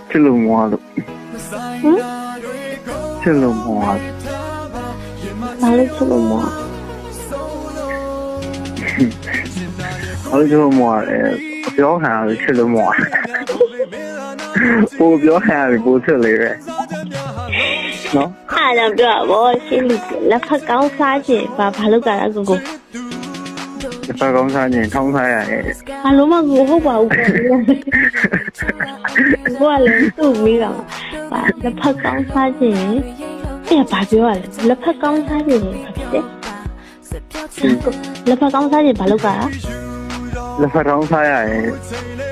ချစ်လို့မွားလို့ ဟမ် ချစ်လို့မွား ဘာလို့ချစ်လို့မွား ဟုတ်ချစ်လို့မွားတယ်ပြောခံရချစ်လို့မွားပိုပြောခံရပိုချစ်လေပဲနော် အားကြောင့်ပြောဘောရှင်းလို့လက်ဖက်ကောင်းစားခြင်းဘာလို့ကလားကိုကို တစ်ဖက်ကောင်းစားခြင်းထောင်းစားရတယ် ဘာလို့မှကိုဟုတ်ပါဘူးကိုကလည်းသူ့မိတာပါလက်ဖက်ကောင်းစားခြင်းအဲ့ဘာပြောရလဲလက်ဖက်ကောင်းစားခြင်းဖြစ်တယ်လက်ဖက်ကောင်းစားခြင်းဘာလို့ကလား လက်ဖက်ထောင်းစားရတယ်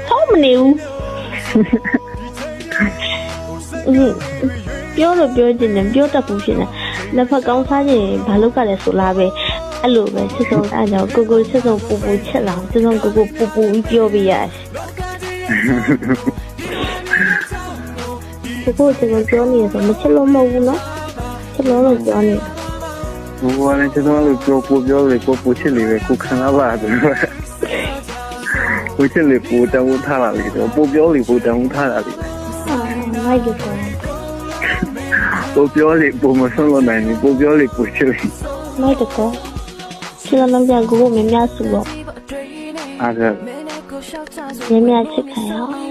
ဟုတ်မနေဘူးပြောလို့ပြောချင်တယ်ပြောတတ်ဘူးရှင်လက်ဖက်ကောင်းစားခြင်းဘာလို့ကလဲဆိုလားပဲအဲ့လိုပဲချစ်ဆုံးအားကြောင့်ကိုကိုချစ်ဆုံးပူပူချစ်လောင်ချစ်ဆုံးကိုကိုပူပူပြောပြရကိုကိုချစ်ဆုံးပြောနေဆိုမချစ်လို့မဟုတ်ဘူးနော်ချစ်လို့ပြောနေ ဘောလည်းချစ်တော့လို့ပြောလေပိုချစ်လေပဲကိုခံရပါတယ်ကိုချစ်လေပိုတောင်းထားတာလေတော့ပိုပြောလေပိုတောင်းထားတာလေ မိုက်တယ်ကော ပိုပြောလေပိုမဆုံးလို့နိုင်ဘူးပိုပြောလေပိုချစ်လေ မိုက်တယ်ကောချစ်လို့ပြန်ကိုကိုမင်းများစုတော့ အားက မင်းများချစ်ခံရအောင်